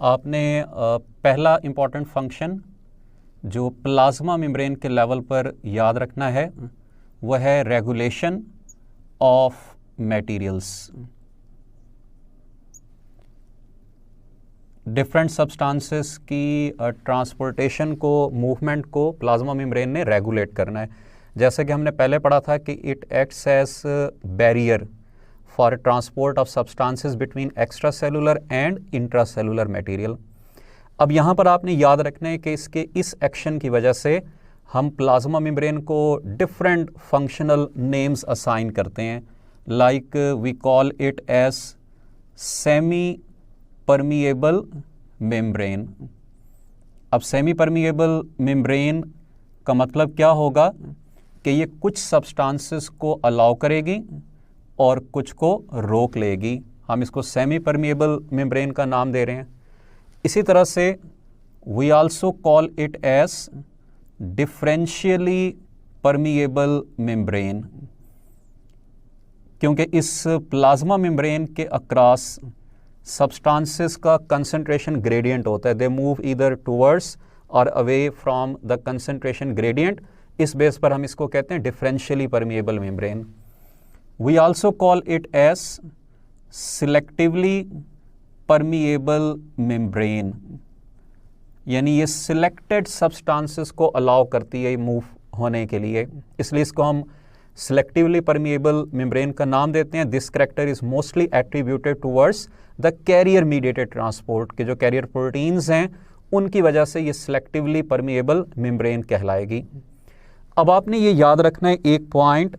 आपने पहला important function जो प्लाज्मा मेम्ब्रेन के लेवल पर याद रखना है वह है regulation of materials. Different substances की ट्रांसपोर्टेशन को, मूवमेंट को प्लाज्मा मेम्ब्रेन ने रेगुलेट करना है। जैसे कि हमने पहले पढ़ा था कि it acts as barrier for transport of substances between extracellular and intracellular material. अब यहाँ पर आपने याद रखना है कि इसके इस एक्शन की वजह से हम प्लाज्मा मेम्ब्रेन को डिफरेंट फंक्शनल नेम्स असाइन करते हैं, like we call it as semi permeable membrane. अब सेमी परमिएबल मेम्ब्रेन का मतलब क्या होगा कि ये कुछ सब्सटेंसेस को अलाउ करेगी और कुछ को रोक लेगी। हम इसको सेमी परमिएबल मेम्ब्रेन का नाम दे रहे हैं। इसी तरह से we also call it as differentially permeable membrane, क्योंकि इस प्लाज्मा मेम्ब्रेन के अक्रॉस सब्सटेंसेस का कंसंट्रेशन ग्रेडियंट होता है। दे मूव ईदर टुवर्ड्स और away from the concentration gradient. इस बेस पर हम इसको कहते हैं differentially permeable membrane. We also call it as selectively permeable membrane, यानी ये सिलेक्टेड सब्सटेंसेस को अलाउ करती है मूव होने के लिए, इसलिए इसको हम सिलेक्टिवली परमिएबल मेम्ब्रेन का नाम देते हैं। This character is mostly attributed towards the carrier mediated transport के जो कैरियर प्रोटीन्स हैं उनकी वजह से ये सिलेक्टिवली परमिएबल मेम्ब्रेन कहलाएगी। अब आपने ये याद रखना है एक पॉइंट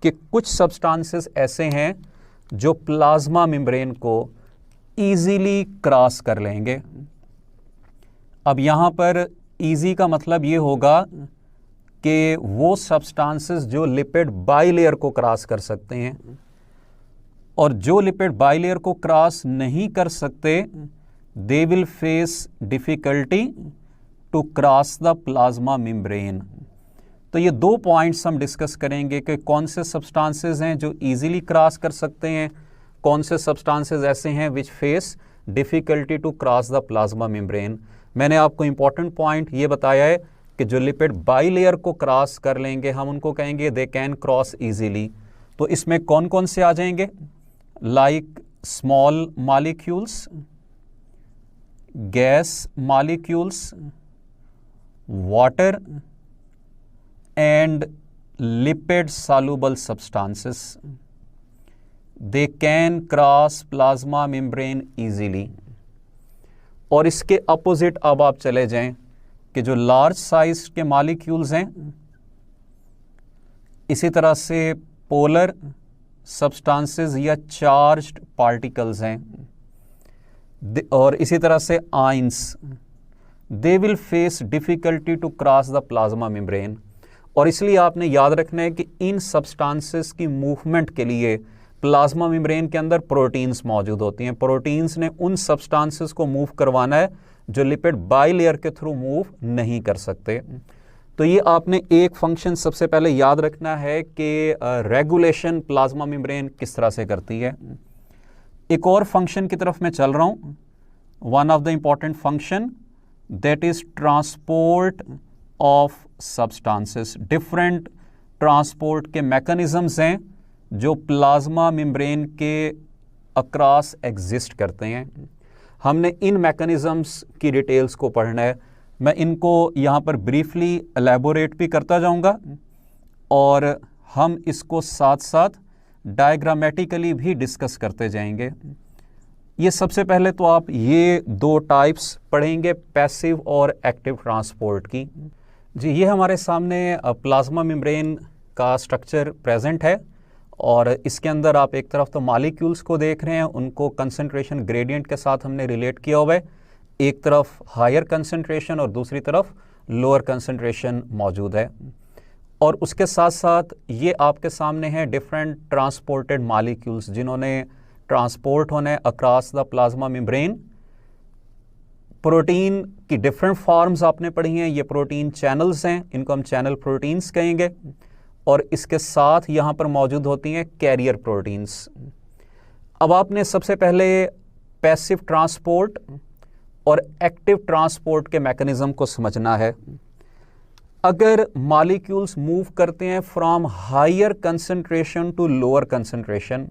कि कुछ सब्सटेंसेस ऐसे हैं जो प्लाज्मा मेम्ब्रेन को ईजीली क्रॉस कर लेंगे। अब यहाँ पर ईजी का मतलब ये होगा कि वो सब्सटेंसेस जो लिपिड बाइलेयर को क्रॉस कर सकते हैं, और जो लिपिड बाइलेयर को क्रॉस नहीं कर सकते they will face difficulty to cross the plasma membrane. तो ये दो पॉइंट्स हम डिस्कस करेंगे कि कौन से सब्सटेंसेस हैं जो इजीली क्रॉस कर सकते हैं, कौन से सब्सटेंसेस ऐसे हैं which face difficulty to cross the plasma membrane. मैंने आपको इंपॉर्टेंट पॉइंट ये बताया है कि जो लिपिड बाइलेयर को क्रॉस कर लेंगे हम उनको कहेंगे दे कैन क्रॉस इजीली। तो इसमें कौन कौन से आ जाएंगे, like small molecules, gas molecules, water and lipid soluble substances. They can cross plasma membrane easily. और इसके अपोजिट अब आप चले जाएं कि जो लार्ज साइज के मॉलिक्यूल्स हैं, इसी तरह से पोलर सब्सटेंसेस या चार्ज्ड पार्टिकल्स हैं, और इसी तरह से ions, they will face difficulty to cross the plasma membrane. और इसलिए आपने याद रखना है कि इन सब्सटेंसेस की मूवमेंट के लिए प्लाज्मा मेम्ब्रेन के अंदर प्रोटीन्स मौजूद होती हैं। प्रोटीन्स ने उन सब्सटेंसेस को मूव करवाना है जो लिपिड बाइलेयर के थ्रू मूव नहीं कर सकते। तो ये आपने एक फंक्शन सबसे पहले याद रखना है कि रेगुलेशन प्लाज्मा मेम्ब्रेन किस तरह से करती है। एक और फंक्शन की तरफ मैं चल रहा हूँ, one of the important function that is transport of substances. Different transport के मैकेनिज्म्स हैं जो प्लाज्मा मेम्ब्रेन के अक्रॉस एग्जिस्ट करते हैं। हमने इन मैकेनिज्म्स की डिटेल्स को पढ़ना है। मैं इनको यहाँ पर ब्रीफली एलैबोरेट भी करता जाऊँगा और हम इसको साथ साथ डायग्रामेटिकली भी डिस्कस करते जाएंगे। ये सबसे पहले तो आप ये दो टाइप्स पढ़ेंगे, पैसिव और एक्टिव ट्रांसपोर्ट की। जी, ये हमारे सामने प्लाज्मा मेम्ब्रेन का स्ट्रक्चर प्रेजेंट है और इसके अंदर आप एक तरफ तो मॉलिक्यूल्स को देख रहे हैं, उनको कंसंट्रेशन ग्रेडियंट के साथ हमने रिलेट किया हुआ है। एक तरफ हायर कंसंट्रेशन और दूसरी तरफ लोअर कंसंट्रेशन मौजूद है, और उसके साथ साथ ये आपके सामने हैं डिफरेंट ट्रांसपोर्टेड मॉलिक्यूल्स जिन्होंने ट्रांसपोर्ट होना है across the plasma membrane. Protein की डिफरेंट फॉर्म्स आपने पढ़ी हैं, ये प्रोटीन चैनल्स हैं, इनको हम चैनल प्रोटीन्स कहेंगे, और इसके साथ यहाँ पर मौजूद होती हैं कैरियर प्रोटीन्स। अब आपने सबसे पहले पैसिव ट्रांसपोर्ट और एक्टिव ट्रांसपोर्ट के मैकेनिज्म को समझना है। अगर मॉलिक्यूल्स मूव करते हैं from higher concentration to lower concentration,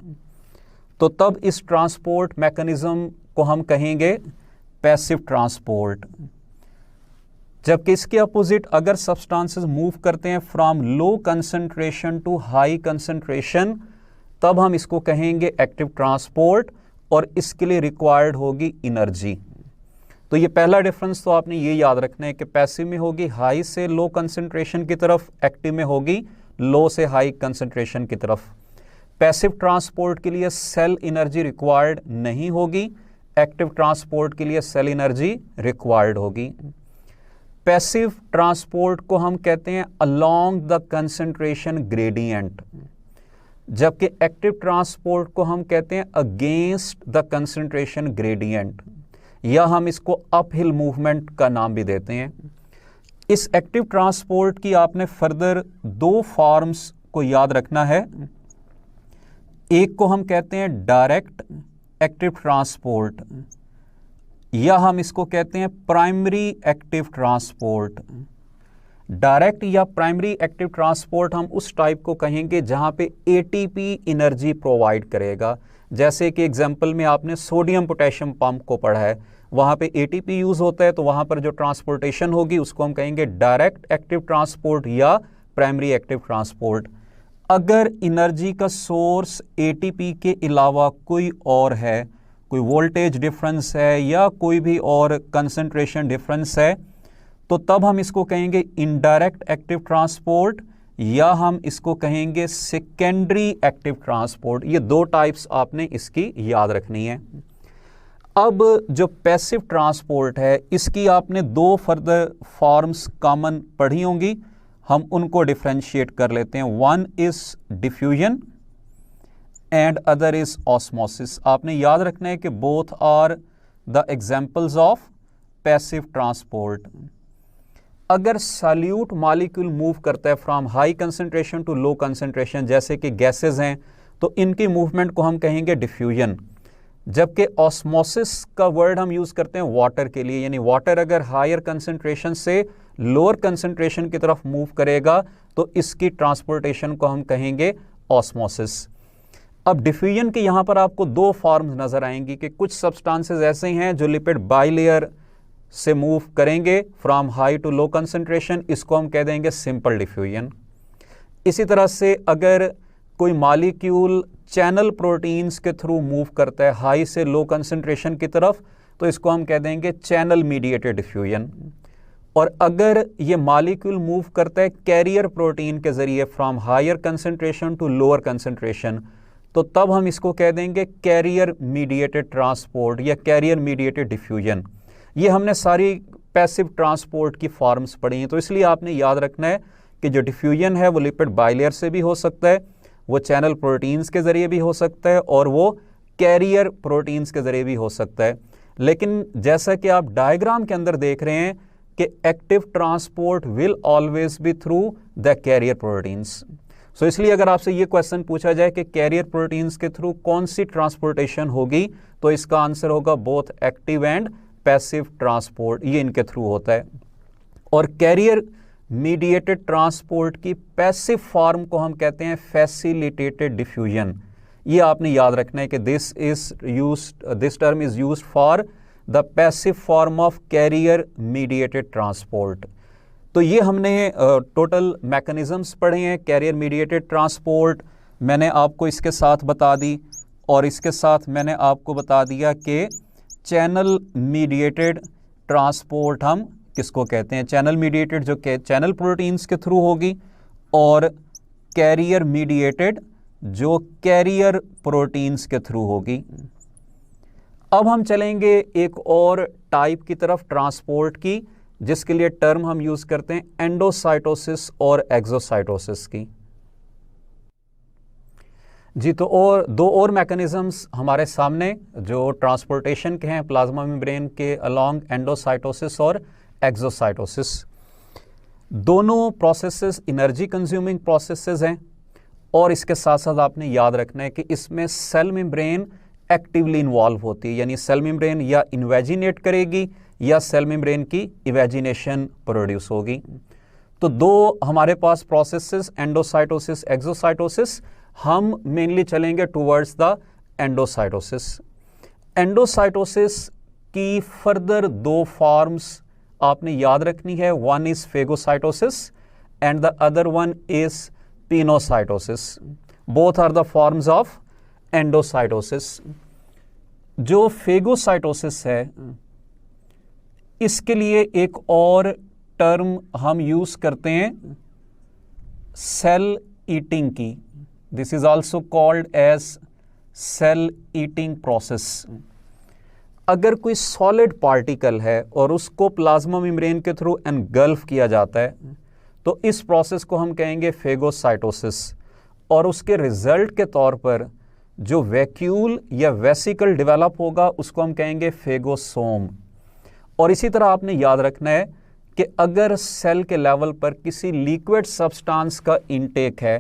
तो तब इस ट्रांसपोर्ट मैकेनिज्म को हम कहेंगे पैसिव ट्रांसपोर्ट। जबकि इसके अपोजिट अगर सब्सटेंसेस मूव करते हैं from low concentration to high concentration, तब हम इसको कहेंगे एक्टिव ट्रांसपोर्ट, और इसके लिए रिक्वायर्ड होगी एनर्जी। तो ये पहला डिफरेंस तो आपने ये याद रखना है कि पैसिव में होगी हाई से लो कंसंट्रेशन की तरफ, एक्टिव में होगी लो से हाई कंसंट्रेशन की तरफ। पैसिव ट्रांसपोर्ट के लिए सेल एनर्जी रिक्वायर्ड नहीं होगी, एक्टिव ट्रांसपोर्ट के लिए सेल एनर्जी रिक्वायर्ड होगी। पैसिव ट्रांसपोर्ट को हम कहते हैं अलोंग द कंसंट्रेशन ग्रेडियंट, जबकि एक्टिव ट्रांसपोर्ट को हम कहते हैं अगेंस्ट द कंसंट्रेशन ग्रेडियंट, या हम इसको अपहिल मूवमेंट का नाम भी देते हैं। इस एक्टिव ट्रांसपोर्ट की आपने फर्दर दो फॉर्म्स को याद रखना है। एक को हम कहते हैं डायरेक्ट एक्टिव ट्रांसपोर्ट, या हम इसको कहते हैं प्राइमरी एक्टिव ट्रांसपोर्ट। डायरेक्ट या प्राइमरी एक्टिव ट्रांसपोर्ट हम उस टाइप को कहेंगे जहां पे एटीपी एनर्जी प्रोवाइड करेगा। जैसे कि एग्जांपल में आपने सोडियम पोटेशियम पंप को पढ़ा है, वहां पे एटीपी यूज होता है, तो वहां पर जो ट्रांसपोर्टेशन होगी उसको हम कहेंगे डायरेक्ट एक्टिव ट्रांसपोर्ट या प्राइमरी एक्टिव ट्रांसपोर्ट। अगर एनर्जी का सोर्स एटीपी के अलावा कोई और है, कोई वोल्टेज डिफरेंस है या कोई भी और कंसंट्रेशन डिफरेंस है, तो तब हम इसको कहेंगे इनडायरेक्ट एक्टिव ट्रांसपोर्ट, या हम इसको कहेंगे सेकेंडरी एक्टिव ट्रांसपोर्ट। ये दो टाइप्स आपने इसकी याद रखनी है। अब जो पैसिव ट्रांसपोर्ट है, इसकी आपने दो फर्दर फॉर्म्स कॉमन पढ़ी होंगी, हम उनको डिफरेंशिएट कर लेते हैं। One is diffusion and other is osmosis. आपने याद रखना है कि both are the examples of passive transport. अगर सॉल्यूट मॉलिक्यूल मूव करता है from high concentration to low concentration, जैसे कि गैसेस हैं, तो इनकी मूवमेंट को हम कहेंगे डिफ्यूजन। जबकि ऑस्मोसिस का वर्ड हम यूज करते हैं वाटर के लिए, यानी वाटर अगर हायर कंसंट्रेशन से लोअर कंसंट्रेशन की तरफ मूव करेगा तो इसकी ट्रांसपोर्टेशन को हम कहेंगे ऑस्मोसिस। अब डिफ्यूजन के यहां पर आपको दो फॉर्म्स नजर आएंगी कि कुछ सब्सटेंसेस ऐसे हैं जो लिपिड बाइलेयर से मूव करेंगे from high to low concentration, इसको हम कह देंगे सिंपल डिफ्यूजन। इसी तरह से अगर कोई मॉलिक्यूल चैनल प्रोटीन्स के थ्रू मूव करता है हाई से लो कंसंट्रेशन की तरफ, तो इसको हम कह देंगे चैनल मीडिएटेड डिफ्यूजन। और अगर ये मॉलिक्यूल मूव करता है कैरियर प्रोटीन के जरिए from higher concentration to lower concentration, तो तब हम इसको कह देंगे कैरियर मीडिएटेड ट्रांसपोर्ट या कैरियर मीडिएटेड डिफ्यूजन। ये हमने सारी पैसिव ट्रांसपोर्ट की फॉर्म्स पढ़ी हैं, तो इसलिए आपने याद रखना है कि जो डिफ्यूजन है वो लिपिड बाइलेयर से भी हो सकता है, वो चैनल प्रोटीन्स के जरिए भी हो सकता है, और वो कैरियर प्रोटीन्स के जरिए भी हो सकता है। लेकिन जैसा कि आप डायग्राम के अंदर देख रहे हैं कि active transport will always be through the carrier proteins. So इसलिए अगर आपसे ये क्वेश्चन पूछा जाए कि कैरियर प्रोटीन्स के थ्रू कौन सी ट्रांसपोर्टेशन होगी, तो इसका आंसर होगा both active and passive transport, ये इनके थ्रू होता है। और कैरियर मीडिएटेड ट्रांसपोर्ट की पैसिव फॉर्म को हम कहते हैं फैसिलिटेटेड डिफ्यूजन। ये आपने याद रखना है कि this term is used for the passive form of carrier mediated transport. तो ये हमने टोटल मैकेनिज्म्स पढ़े हैं। कैरियर मीडिएटेड ट्रांसपोर्ट मैंने आपको इसके साथ बता दी, और इसके साथ मैंने आपको बता दिया कि चैनल मीडिएटेड ट्रांसपोर्ट हम किसको कहते हैं। चैनल मीडिएटेड जो चैनल प्रोटीन्स के थ्रू होगी, और कैरियर मीडिएटेड जो कैरियर प्रोटीन्स के थ्रू होगी। अब हम चलेंगे एक और टाइप की तरफ ट्रांसपोर्ट की, जिसके लिए टर्म हम यूज करते हैं एंडोसाइटोसिस और एक्सोसाइटोसिस की। जी, तो और दो और मैकेनिज्म्स हमारे सामने जो ट्रांसपोर्टेशन के हैं प्लाज्मा मेम्ब्रेन के अलोंग एंडोसाइटोसिस और एक्सोसाइटोसिस। दोनों प्रोसेसेस एनर्जी कंज्यूमिंग प्रोसेसेस हैं, और इसके साथ साथ आपने याद रखना है कि इसमें सेल मेम्ब्रेन एक्टिवली इन्वॉल्व होती है, यानी सेल मेम्ब्रेन या इन्वेजिनेट करेगी या सेल मेम्ब्रेन की इवेजिनेशन प्रोड्यूस होगी। तो दो हमारे पास प्रोसेसेस, एंडोसाइटोसिस, एक्सोसाइटोसिस। हम मेनली चलेंगे टुवर्ड्स द एंडोसाइटोसिस। एंडोसाइटोसिस की फर्दर दो फॉर्म्स आपने याद रखनी है। One is phagocytosis and the other one is pinocytosis. Both are the forms of endocytosis. जो फेगोसाइटोसिस है, इसके लिए एक और टर्म हम यूज करते हैं सेल ईटिंग की। This is also called as cell eating process. अगर कोई सॉलिड पार्टिकल है और उसको प्लाज्मा मेम्ब्रेन के थ्रू एनगल्फ किया जाता है तो इस प्रोसेस को हम कहेंगे फेगोसाइटोसिस। और उसके रिजल्ट के तौर पर जो वैक्यूल या वेसिकल डेवलप होगा उसको हम कहेंगे फेगोसोम। और इसी तरह आपने याद रखना है कि अगर सेल के लेवल पर किसी लिक्विड सब्सटेंस का इनटेक है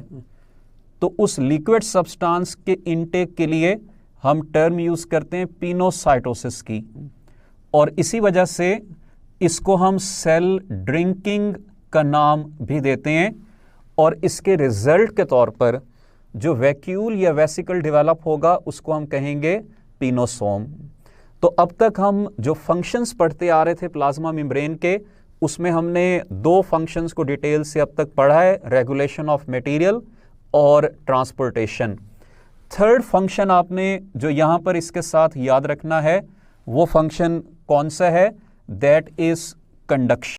तो उस लिक्विड सब्सटेंस के इनटेक के लिए हम टर्म यूज करते हैं पिनोसाइटोसिस की। और इसी वजह से इसको हम सेल ड्रिंकिंग का नाम भी देते हैं। और इसके रिजल्ट के तौर पर जो वैक्यूल या वेसिकल डेवलप होगा उसको हम कहेंगे पिनोसोम। तो अब तक हम जो फंक्शंस पढ़ते आ रहे थे प्लाज्मा मेम्ब्रेन के, उसमें हमने दो फंक्शंस को डिटेल से अब तक पढ़ा है, रेगुलेशन ऑफ मटेरियल और ट्रांसपोर्टेशन। थर्ड फंक्शन आपने जो यहाँ पर इसके साथ याद रखना है वो फंक्शन कौन सा है? That is conduction.